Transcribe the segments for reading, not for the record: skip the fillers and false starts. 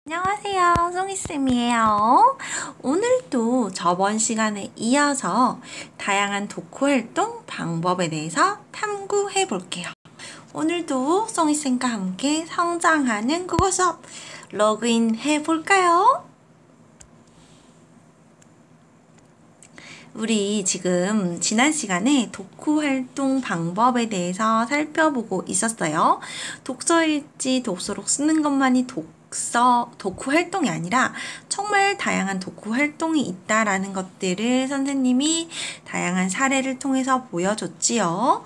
안녕하세요, 송이쌤이에요. 오늘도 저번 시간에 이어서 다양한 독후 활동 방법에 대해서 탐구해 볼게요. 오늘도 송이쌤과 함께 성장하는 국어 수업 로그인 해 볼까요? 우리 지금 지난 시간에 독후 활동 방법에 대해서 살펴보고 있었어요. 독서일지, 독서록 쓰는 것만이 독후 활동이 아니라 정말 다양한 독후 활동이 있다라는 것들을 선생님이 다양한 사례를 통해서 보여줬지요.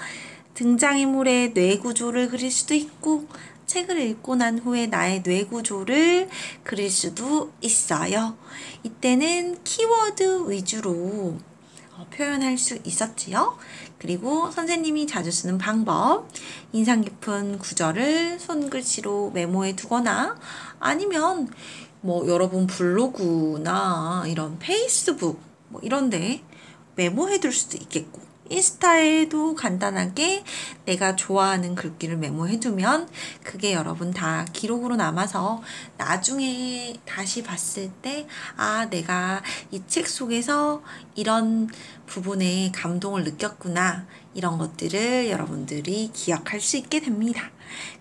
등장인물의 뇌 구조를 그릴 수도 있고 책을 읽고 난 후에 나의 뇌 구조를 그릴 수도 있어요. 이때는 키워드 위주로 표현할 수 있었지요. 그리고 선생님이 자주 쓰는 방법, 인상 깊은 구절을 손글씨로 메모해 두거나 아니면 여러분 블로그나 이런 페이스북 이런데 메모해 둘 수도 있겠고, 인스타에도 간단하게 내가 좋아하는 글귀를 메모해 두면 그게 여러분 다 기록으로 남아서 나중에 다시 봤을 때 내가 이 책 속에서 이런 부분에 감동을 느꼈구나, 이런 것들을 여러분들이 기억할 수 있게 됩니다.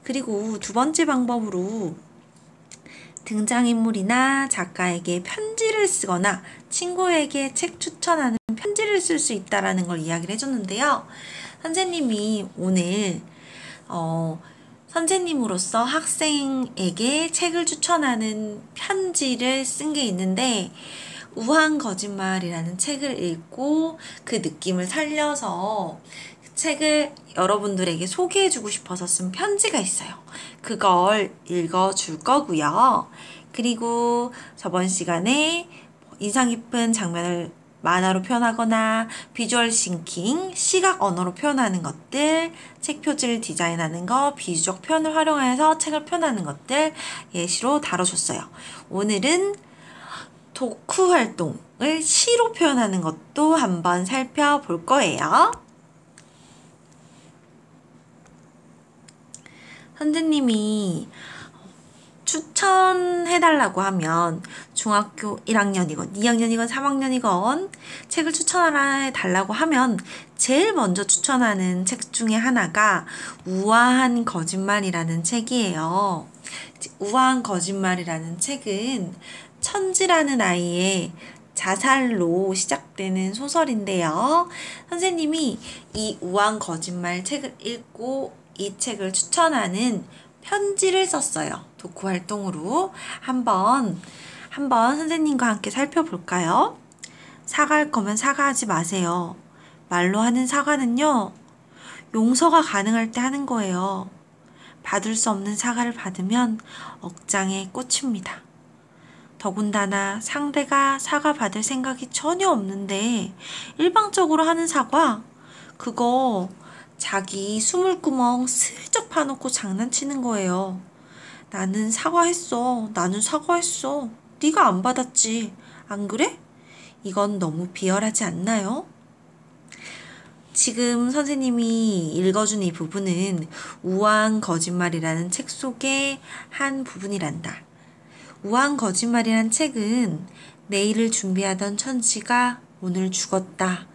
그리고 두 번째 방법으로 등장인물이나 작가에게 편지를 쓰거나 친구에게 책 추천하는 편지를 쓸 수 있다라는 걸 이야기를 해줬는데요. 선생님이 오늘 선생님으로서 학생에게 책을 추천하는 편지를 쓴 게 있는데, 우한 거짓말이라는 책을 읽고 그 느낌을 살려서 책을 여러분들에게 소개해주고 싶어서 쓴 편지가 있어요. 그걸 읽어줄 거고요. 그리고 저번 시간에 인상 깊은 장면을 만화로 표현하거나 비주얼 싱킹, 시각 언어로 표현하는 것들, 책 표지를 디자인하는 것, 비주적 표현을 활용해서 책을 표현하는 것들 예시로 다뤄줬어요. 오늘은 독후 활동을 시로 표현하는 것도 한번 살펴볼 거예요. 선생님이 추천해달라고 하면 중학교 1학년이건 2학년이건 3학년이건 책을 추천해달라고 하면 제일 먼저 추천하는 책 중에 하나가 우아한 거짓말이라는 책이에요. 우아한 거짓말이라는 책은 천지라는 아이의 자살로 시작되는 소설인데요. 선생님이 이 우아한 거짓말 책을 읽고 이 책을 추천하는 편지를 썼어요. 독후 활동으로 한번 선생님과 함께 살펴볼까요? 사과할 거면 사과하지 마세요. 말로 하는 사과는요, 용서가 가능할 때 하는 거예요. 받을 수 없는 사과를 받으면 억장에 꽂힙니다. 더군다나 상대가 사과 받을 생각이 전혀 없는데 일방적으로 하는 사과, 그거 자기 수물구멍 슬쩍 파놓고 장난치는 거예요. 나는 사과했어. 네가 안 받았지. 안 그래? 이건 너무 비열하지 않나요? 지금 선생님이 읽어준 이 부분은 우아한 거짓말이라는 책 속의 한 부분이란다. 우아한 거짓말이란 책은 내일을 준비하던 천지가 오늘 죽었다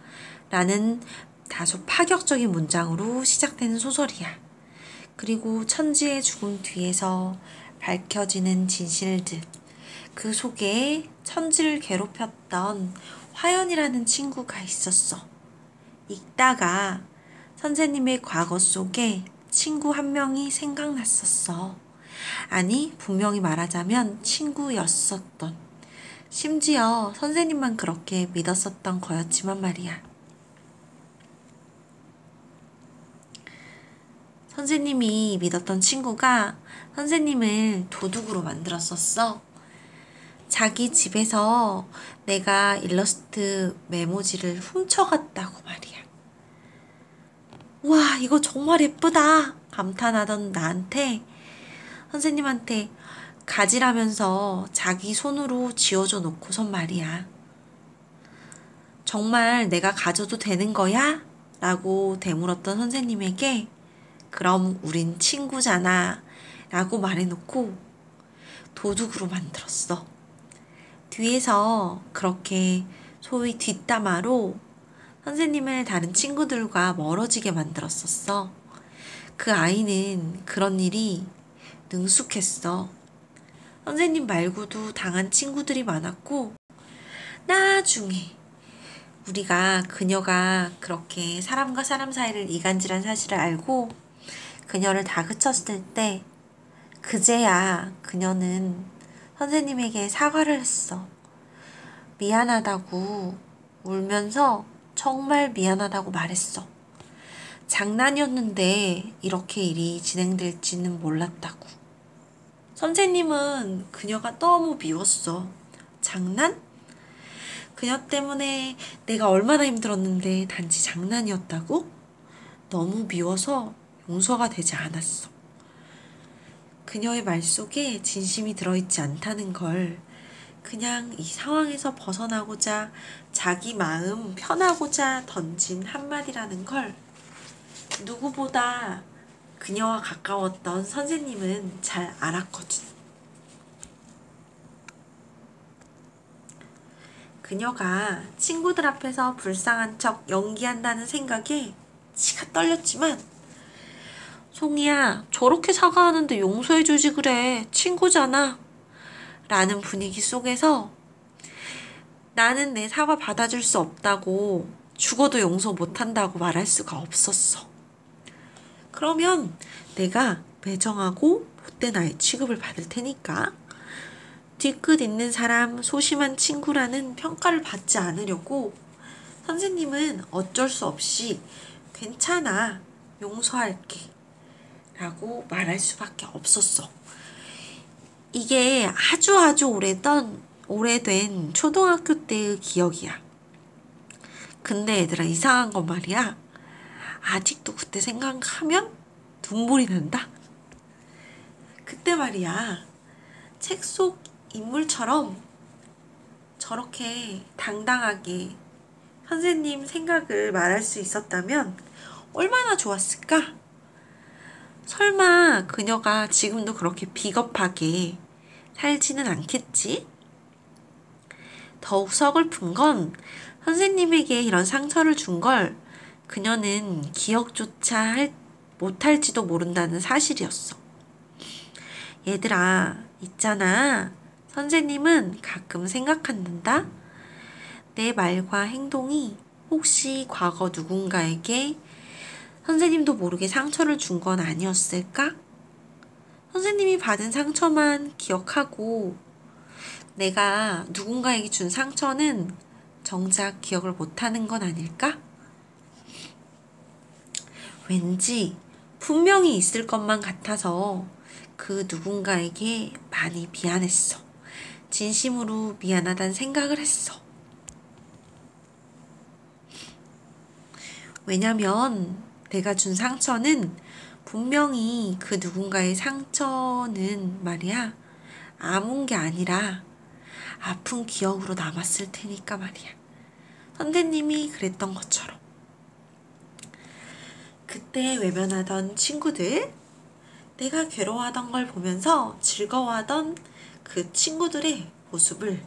라는 다소 파격적인 문장으로 시작되는 소설이야. 그리고 천지의 죽음 뒤에서 밝혀지는 진실들, 그 속에 천지를 괴롭혔던 화연이라는 친구가 있었어. 읽다가 선생님의 과거 속에 친구 한 명이 생각났었어. 아니, 분명히 말하자면 친구였었던, 심지어 선생님만 그렇게 믿었었던 거였지만 말이야. 선생님이 믿었던 친구가 선생님을 도둑으로 만들었었어. 자기 집에서 내가 일러스트 메모지를 훔쳐갔다고 말이야. 와, 이거 정말 예쁘다 감탄하던 나한테 선생님한테 가지라면서 자기 손으로 지어줘 놓고선 말이야. 정말 내가 가져도 되는 거야? 라고 되물었던 선생님에게 그럼 우린 친구잖아 라고 말해놓고 도둑으로 만들었어. 뒤에서 그렇게 소위 뒷담화로 선생님을 다른 친구들과 멀어지게 만들었었어. 그 아이는 그런 일이 능숙했어. 선생님 말고도 당한 친구들이 많았고, 나중에 우리가 그녀가 그렇게 사람과 사람 사이를 이간질한 사실을 알고 그녀를 다그쳤을 때 그제야 그녀는 선생님에게 사과를 했어. 미안하다고 울면서 정말 미안하다고 말했어. 장난이었는데 이렇게 일이 진행될지는 몰랐다고. 선생님은 그녀가 너무 미웠어. 장난? 그녀 때문에 내가 얼마나 힘들었는데 단지 장난이었다고? 너무 미워서 용서가 되지 않았어. 그녀의 말 속에 진심이 들어있지 않다는 걸 그냥 이 상황에서 벗어나고자 자기 마음 편하고자 던진 한마디라는 걸 누구보다 그녀와 가까웠던 선생님은 잘 알았거든. 그녀가 친구들 앞에서 불쌍한 척 연기한다는 생각에 치가 떨렸지만 송이야, 저렇게 사과하는데 용서해주지 그래. 친구잖아. 라는 분위기 속에서 나는 내 사과 받아줄 수 없다고 죽어도 용서 못한다고 말할 수가 없었어. 그러면 내가 매정하고 못된 아이 취급을 받을 테니까 뒤끝 있는 사람, 소심한 친구라는 평가를 받지 않으려고 선생님은 어쩔 수 없이 괜찮아, 용서할게 라고 말할 수밖에 없었어. 이게 아주 오래된 초등학교 때의 기억이야. 근데 얘들아, 이상한 건 말이야. 아직도 그때 생각하면 눈물이 난다. 그때 말이야, 책 속 인물처럼 저렇게 당당하게 선생님 생각을 말할 수 있었다면 얼마나 좋았을까? 설마 그녀가 지금도 그렇게 비겁하게 살지는 않겠지? 더욱 서글픈 건 선생님에게 이런 상처를 준 걸 그녀는 기억조차 못할지도 모른다는 사실이었어. 얘들아, 있잖아. 선생님은 가끔 생각한단다. 내 말과 행동이 혹시 과거 누군가에게 선생님도 모르게 상처를 준 건 아니었을까? 선생님이 받은 상처만 기억하고 내가 누군가에게 준 상처는 정작 기억을 못하는 건 아닐까? 왠지 분명히 있을 것만 같아서 그 누군가에게 많이 미안했어. 진심으로 미안하다는 생각을 했어. 왜냐면 내가 준 상처는 분명히 그 누군가의 상처는 말이야, 아문 게 아니라 아픈 기억으로 남았을 테니까 말이야. 선생님이 그랬던 것처럼. 그때 외면하던 친구들, 내가 괴로워하던 걸 보면서 즐거워하던 그 친구들의 모습을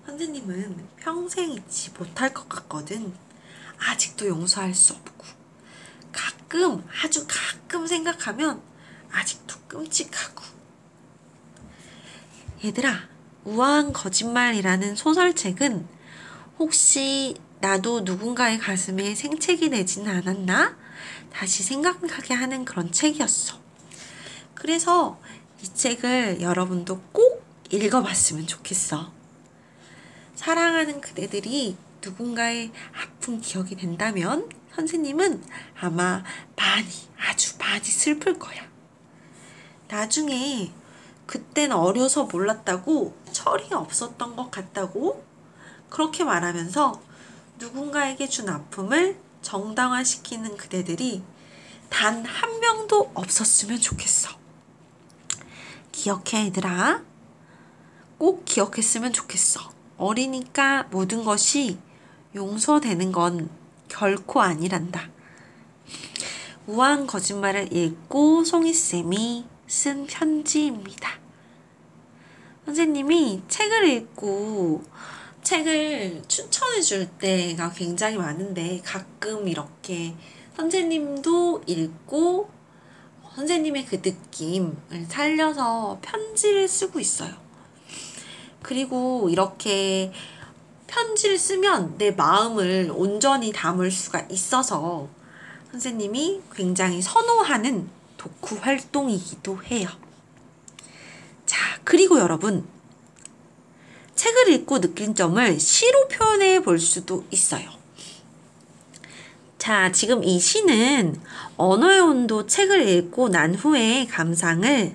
선생님은 평생 잊지 못할 것 같거든. 아직도 용서할 수 없고 아주 가끔 생각하면 아직도 끔찍하고. 얘들아, 우아한 거짓말이라는 소설책은 혹시 나도 누군가의 가슴에 생채기 내지는 않았나? 다시 생각하게 하는 그런 책이었어. 그래서 이 책을 여러분도 꼭 읽어봤으면 좋겠어. 사랑하는 그대들이 누군가의 아픈 기억이 된다면 선생님은 아마 아주 많이 슬플 거야. 나중에 그땐 어려서 몰랐다고, 철이 없었던 것 같다고 그렇게 말하면서 누군가에게 준 아픔을 정당화시키는 그대들이 단 한 명도 없었으면 좋겠어. 기억해, 얘들아. 꼭 기억했으면 좋겠어. 어리니까 모든 것이 용서되는 건 결코 아니란다. 우아한 거짓말을 읽고 송이쌤이 쓴 편지입니다. 선생님이 책을 추천해 줄 때가 굉장히 많은데 가끔 이렇게 선생님도 읽고 선생님의 그 느낌을 살려서 편지를 쓰고 있어요. 그리고 이렇게 편지를 쓰면 내 마음을 온전히 담을 수가 있어서 선생님이 굉장히 선호하는 독후 활동이기도 해요. 자, 그리고 여러분, 책을 읽고 느낀 점을 시로 표현해 볼 수도 있어요. 자, 지금 이 시는 언어의 온도 책을 읽고 난 후에 감상을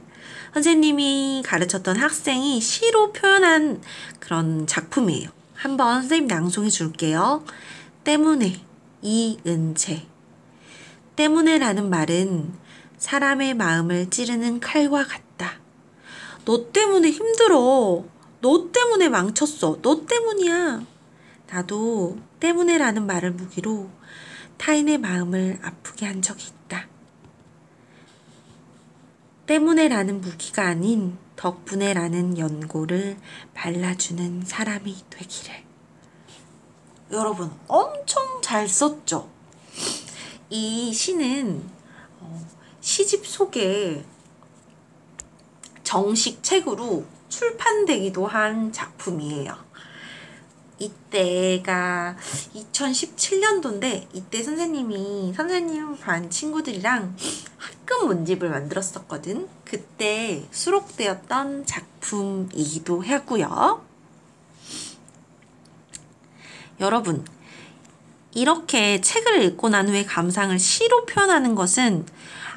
선생님이 가르쳤던 학생이 시로 표현한 그런 작품이에요. 한번 선생님 낭송해 줄게요. 때문에, 이은채. 때문에라는 말은 사람의 마음을 찌르는 칼과 같다. 너 때문에 힘들어. 너 때문에 망쳤어. 너 때문이야. 나도 때문에라는 말을 무기로 타인의 마음을 아프게 한 적이 있다. 때문에라는 무기가 아닌 덕분에라는 연고를 발라주는 사람이 되기를. 여러분, 엄청 잘 썼죠? 이 시는 시집 속에 정식 책으로 출판되기도 한 작품이에요. 이때가 2017년도인데 이때 선생님 반 친구들이랑 학급 문집을 만들었었거든. 그때 수록되었던 작품이기도 하고요. 여러분, 이렇게 책을 읽고 난 후에 감상을 시로 표현하는 것은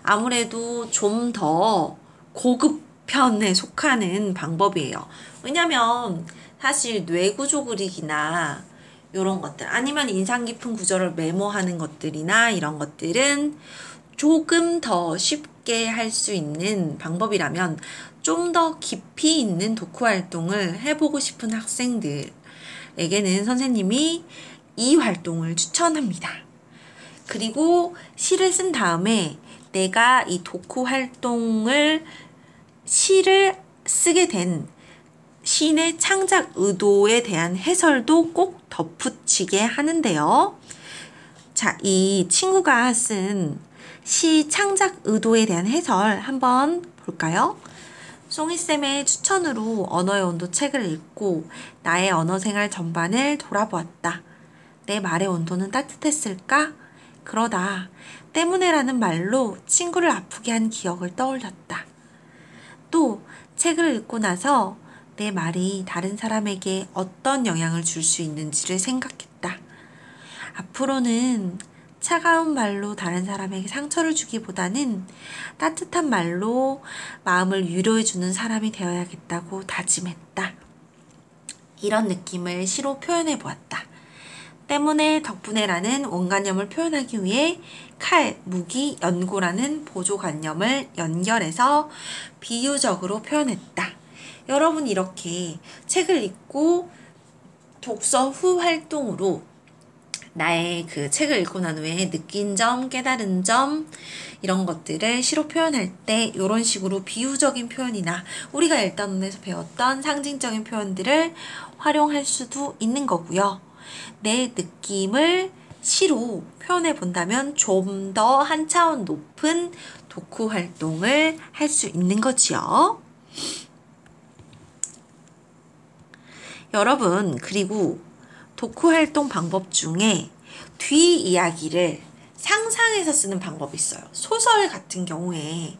아무래도 좀 더 고급 편에 속하는 방법이에요. 왜냐면 사실 뇌구조 그리기나 이런 것들 아니면 인상 깊은 구절을 메모하는 것들이나 이런 것들은 조금 더 쉽게 할 수 있는 방법이라면 좀 더 깊이 있는 독후 활동을 해보고 싶은 학생들에게는 선생님이 이 활동을 추천합니다. 그리고 시를 쓴 다음에 내가 이 독후 활동을 시를 쓰게 된 시인의 창작 의도에 대한 해설도 꼭 덧붙이게 하는데요. 자, 이 친구가 쓴 시 창작 의도에 대한 해설 한번 볼까요? 송이쌤의 추천으로 언어의 온도 책을 읽고 나의 언어 생활 전반을 돌아보았다. 내 말의 온도는 따뜻했을까? 그러다 때문에라는 말로 친구를 아프게 한 기억을 떠올렸다. 또 책을 읽고 나서 내 말이 다른 사람에게 어떤 영향을 줄 수 있는지를 생각했다. 앞으로는 차가운 말로 다른 사람에게 상처를 주기보다는 따뜻한 말로 마음을 위로해주는 사람이 되어야겠다고 다짐했다. 이런 느낌을 시로 표현해 보았다. 때문에 덕분에라는 원관념을 표현하기 위해 칼, 무기, 연고라는 보조관념을 연결해서 비유적으로 표현했다. 여러분 이렇게 책을 읽고 독서 후 활동으로 나의 그 책을 읽고 난 후에 느낀 점, 깨달은 점 이런 것들을 시로 표현할 때 이런 식으로 비유적인 표현이나 우리가 일단원에서 배웠던 상징적인 표현들을 활용할 수도 있는 거고요. 내 느낌을 시로 표현해 본다면 좀 더 한 차원 높은 독후 활동을 할 수 있는 거지요. 여러분, 그리고 독후 활동 방법 중에 뒤 이야기를 상상해서 쓰는 방법이 있어요. 소설 같은 경우에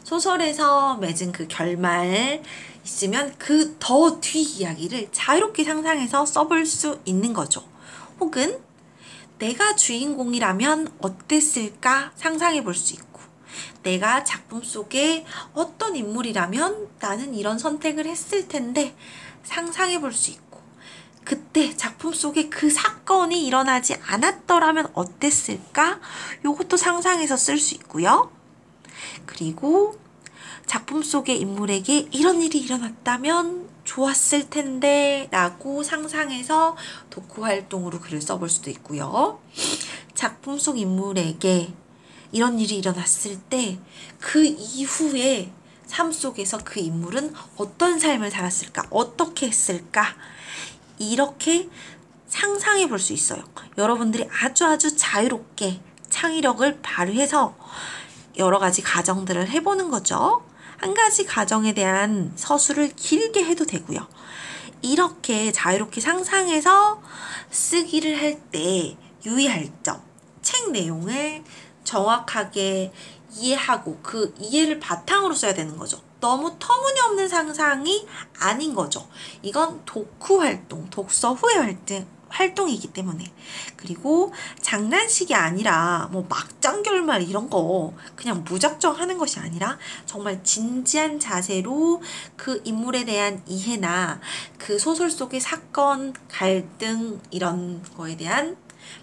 소설에서 맺은 그 결말 있으면 그 더 뒤 이야기를 자유롭게 상상해서 써볼 수 있는 거죠. 혹은 내가 주인공이라면 어땠을까 상상해 볼 수 있고, 내가 작품 속에 어떤 인물이라면 나는 이런 선택을 했을 텐데 상상해 볼 수 있고, 그때 작품 속에 그 사건이 일어나지 않았더라면 어땠을까? 요것도 상상해서 쓸 수 있고요. 그리고 작품 속의 인물에게 이런 일이 일어났다면 좋았을 텐데 라고 상상해서 독후 활동으로 글을 써볼 수도 있고요. 작품 속 인물에게 이런 일이 일어났을 때 그 이후에 삶 속에서 그 인물은 어떤 삶을 살았을까? 어떻게 했을까? 이렇게 상상해 볼 수 있어요. 여러분들이 아주 자유롭게 창의력을 발휘해서 여러 가지 가정들을 해보는 거죠. 한 가지 가정에 대한 서술을 길게 해도 되고요. 이렇게 자유롭게 상상해서 쓰기를 할 때 유의할 점, 책 내용을 정확하게 이해하고 그 이해를 바탕으로 써야 되는 거죠. 너무 터무니없는 상상이 아닌 거죠. 이건 독후 활동, 독서 후의 활동이기 때문에. 그리고 장난식이 아니라 뭐 막장 결말 이런 거 그냥 무작정 하는 것이 아니라 정말 진지한 자세로 그 인물에 대한 이해나 그 소설 속의 사건, 갈등 이런 거에 대한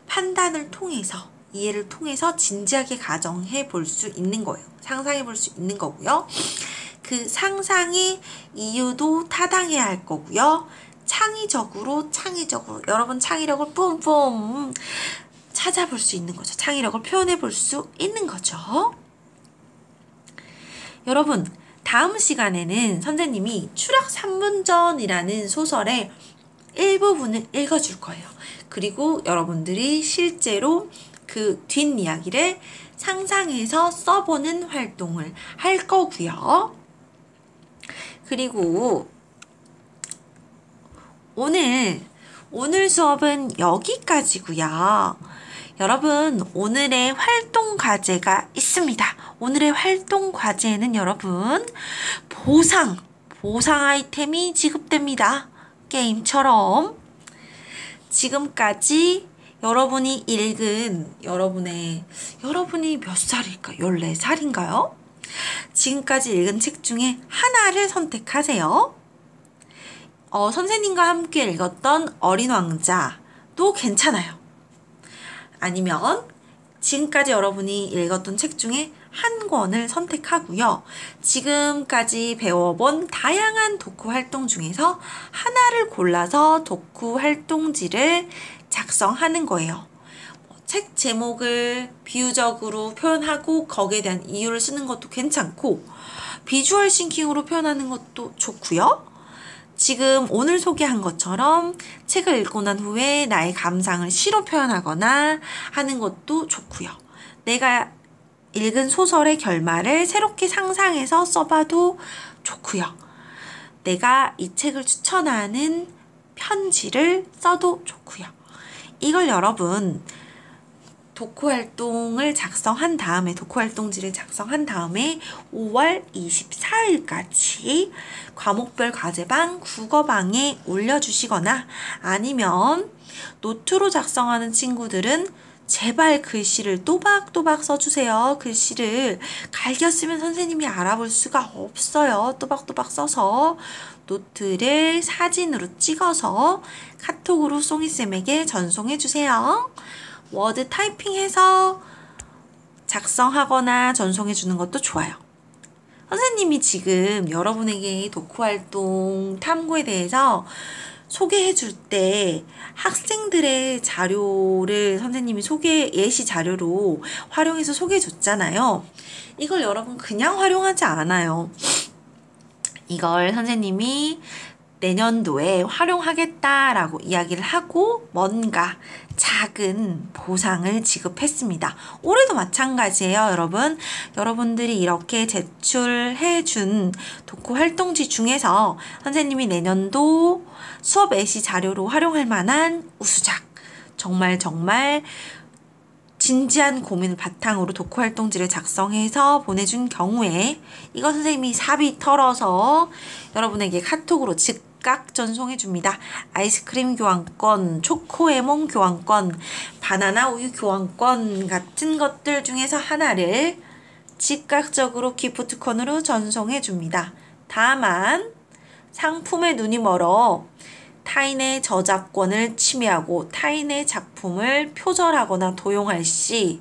판단을 통해서 이해를 통해서 진지하게 가정해 볼 수 있는 거예요. 상상해 볼 수 있는 거고요. 그 상상의 이유도 타당해야 할 거고요. 창의적으로 여러분 창의력을 뿜뿜 찾아볼 수 있는 거죠. 창의력을 표현해 볼 수 있는 거죠. 여러분, 다음 시간에는 선생님이 추락 3분 전이라는 소설의 일부분을 읽어줄 거예요. 그리고 여러분들이 실제로 그 뒷이야기를 상상해서 써보는 활동을 할 거고요. 그리고 오늘 수업은 여기까지고요. 여러분, 오늘의 활동 과제가 있습니다. 오늘의 활동 과제에는 여러분 보상 아이템이 지급됩니다. 게임처럼 지금까지 여러분이 읽은 여러분이 몇 살일까? 14살인가요? 지금까지 읽은 책 중에 하나를 선택하세요. 선생님과 함께 읽었던 어린 왕자도 괜찮아요. 아니면 지금까지 여러분이 읽었던 책 중에 한 권을 선택하고요. 지금까지 배워본 다양한 독후 활동 중에서 하나를 골라서 독후 활동지를 작성하는 거예요. 책 제목을 비유적으로 표현하고 거기에 대한 이유를 쓰는 것도 괜찮고 비주얼 싱킹으로 표현하는 것도 좋고요. 지금 오늘 소개한 것처럼 책을 읽고 난 후에 나의 감상을 시로 표현하거나 하는 것도 좋고요. 내가 읽은 소설의 결말을 새롭게 상상해서 써봐도 좋고요. 내가 이 책을 추천하는 편지를 써도 좋고요. 이걸 여러분 독후 활동지를 작성한 다음에 5월 24일까지 과목별 과제방 국어방에 올려주시거나 아니면 노트로 작성하는 친구들은 제발 글씨를 또박또박 써주세요. 글씨를 갈겨 쓰면 선생님이 알아볼 수가 없어요. 또박또박 써서 노트를 사진으로 찍어서 카톡으로 송이쌤에게 전송해주세요. 워드 타이핑해서 작성하거나 전송해주는 것도 좋아요. 선생님이 지금 여러분에게 독후활동 탐구에 대해서 소개해줄 때 학생들의 자료를 선생님이 예시 자료로 활용해서 소개해줬잖아요. 이걸 여러분 그냥 활용하지 않아요. 이걸 선생님이 내년도에 활용하겠다라고 이야기를 하고 뭔가 작은 보상을 지급했습니다. 올해도 마찬가지예요, 여러분. 여러분들이 이렇게 제출해준 독후 활동지 중에서 선생님이 내년도 수업 예시 자료로 활용할 만한 우수작, 정말 진지한 고민을 바탕으로 독후 활동지를 작성해서 보내준 경우에 이거 선생님이 사비 털어서 여러분에게 카톡으로 즉각 전송해 줍니다. 아이스크림 교환권, 초코에몽 교환권, 바나나 우유 교환권 같은 것들 중에서 하나를 즉각적으로 기프트콘으로 전송해 줍니다. 다만 상품에 눈이 멀어 타인의 저작권을 침해하고 타인의 작품을 표절하거나 도용할 시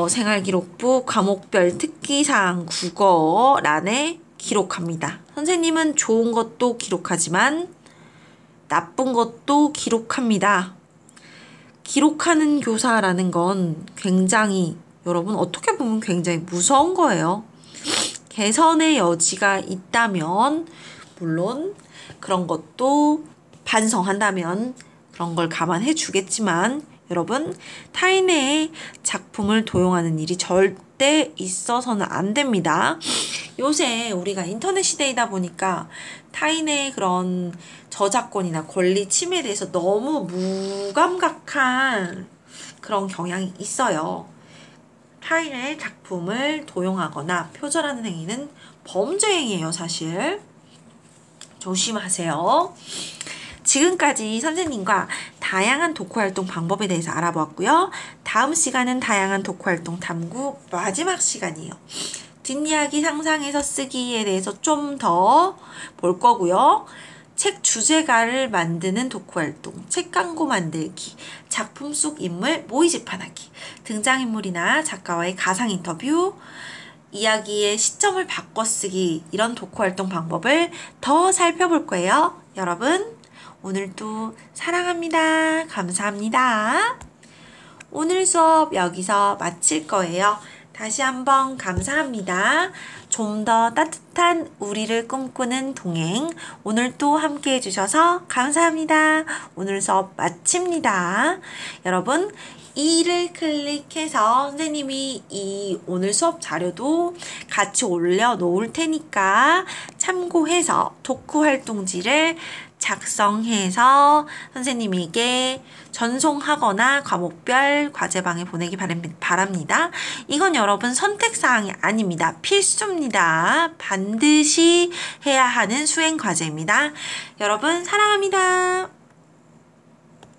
생활기록부 과목별 특기사항 국어란에 기록합니다. 선생님은 좋은 것도 기록하지만 나쁜 것도 기록합니다. 기록하는 교사라는 건 굉장히 여러분 어떻게 보면 굉장히 무서운 거예요. 개선의 여지가 있다면, 물론 그런 것도 반성한다면 그런 걸 감안해 주겠지만, 여러분, 타인의 작품을 도용하는 일이 절대 있어서는 안 됩니다. 요새 우리가 인터넷 시대이다 보니까 타인의 그런 저작권이나 권리 침해에 대해서 너무 무감각한 그런 경향이 있어요. 타인의 작품을 도용하거나 표절하는 행위는 범죄 행위예요, 사실. 조심하세요. 지금까지 선생님과 다양한 독후활동 방법에 대해서 알아보았고요. 다음 시간은 다양한 독후활동 탐구 마지막 시간이에요. 뒷이야기 상상해서 쓰기에 대해서 좀 더 볼 거고요. 책 주제가를 만드는 독후활동, 책 광고 만들기, 작품 속 인물 모의집판하기, 등장인물이나 작가와의 가상 인터뷰, 이야기의 시점을 바꿔 쓰기, 이런 독후활동 방법을 더 살펴볼 거예요. 여러분, 오늘도 사랑합니다. 감사합니다. 오늘 수업 여기서 마칠 거예요. 다시 한번 감사합니다. 좀 더 따뜻한 우리를 꿈꾸는 동행, 오늘도 함께 해주셔서 감사합니다. 오늘 수업 마칩니다. 여러분, 2를 클릭해서 선생님이 이 오늘 수업 자료도 같이 올려놓을 테니까 참고해서 독후활동지를 작성해서 선생님에게 전송하거나 과목별 과제방에 보내기 바랍니다. 이건 여러분 선택사항이 아닙니다. 필수입니다. 반드시 해야 하는 수행과제입니다. 여러분 사랑합니다.